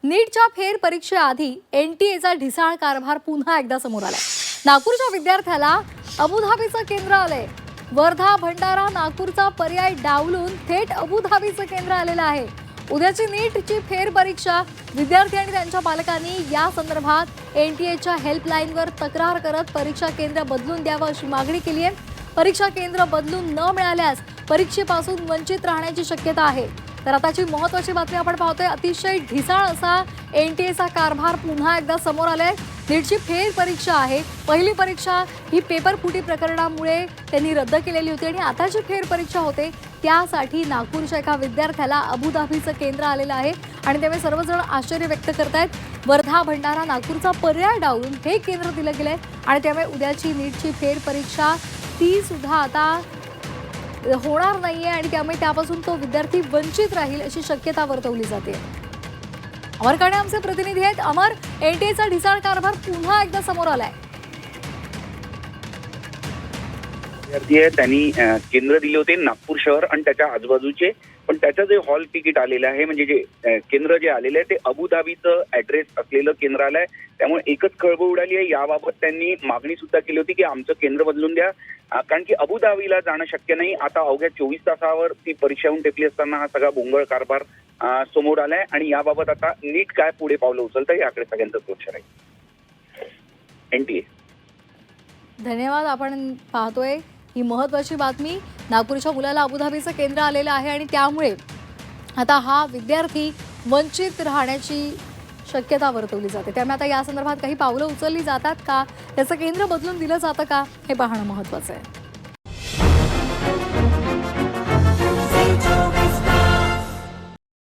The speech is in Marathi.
नीटच्या फेर परीक्षेआधी एनटीएचा ढिसाळ कारभार पुन्हा एकदा समोर आलाय। नागपूरच्या विद्यार्थ्याला अबुधाबीचं केंद्र आलंय। वर्धा भंडारा नागपूरचा पर्याय डावलून थेट अबुधाबीचं केंद्र आलेलं आहे। उद्याची नीटची फेर परीक्षा विद्यार्थी आणि त्यांच्या पालकांनी या संदर्भात एनटीएच्या हेल्पलाईनवर तक्रार करत परीक्षा केंद्र बदलून द्यावं अशी मागणी केली आहे। परीक्षा केंद्र बदलून न मिळाल्यास परीक्षेपासून वंचित राहण्याची शक्यता आहे। तर आताची महत्त्वाची बातमी आपण पाहतोय। अतिशय ढिसाळ असा एनटीएचा कारभार पुन्हा एकदा समोर आलाय। नीटची फेर परीक्षा आहे। पहिली परीक्षा ही पेपर फुटी प्रकरणामुळे त्यांनी रद्द केलेली होती आणि आता जी फेर परीक्षा होते त्यासाठी नागपूरच्या एका विद्यार्थ्याला अबुधाबीचं केंद्र आलेलं आहे आणि त्यामुळे सर्वजण आश्चर्य व्यक्त करतायत। वर्धा भंडारा नागपूरचा पर्याय डावलून हे केंद्र दिलं गेलंय आणि त्यामुळे उद्याची नीटची फेर परीक्षा ती सुद्धा आता होणार नाहीये आणि त्यामुळे त्यापासून तो विद्यार्थी वंचित राहील अशी शक्यता वर्तवली जाते। अमर काणे आमचे प्रतिनिधी आहेत। अमर, एनटीएचा ढिसाळ कारभार पुन्हा एकदा समोर आलाय। विद्यार्थी आहे त्यांनी केंद्र दिले होते नागपूर शहर आणि त्याच्या आजूबाजूचे, पण त्याचं जे हॉल तिकीट आलेलं आहे म्हणजे जे केंद्र जे आलेलं आहे ते अबुधाबीचं ऍड्रेस असलेलं केंद्र आलंय। त्यामुळे एकच खळबळ उडाली आहे। याबाबत त्यांनी मागणी सुद्धा केली होती की आमचं केंद्र बदलून द्या, कारण की अबुधाबीला जाणं शक्य नाही। आता अवघ्या 24 तासावर ती परीक्षा होऊन टेकली असताना हा सगळा बोंगळ कारभार समोर आलाय आणि याबाबत आता नीट काय पुढे पावलं उचलतं याकडे सगळ्यांचं लक्ष राहील। एनटीए धन्यवाद। आपण पाहतोय ही महत्त्वाची बातमी। नागपूरच्या मुलाला अबुधाबीचं केंद्र आलेलं आहे आणि त्यामुळे आता हा विद्यार्थी वंचित राहण्याची शक्यता वर्तवली जाते। त्यामुळे आता या संदर्भात काही पावलं उचलली जातात का, त्याचं केंद्र बदलून दिलं जातं का हे पाहणं महत्त्वाचं आहे।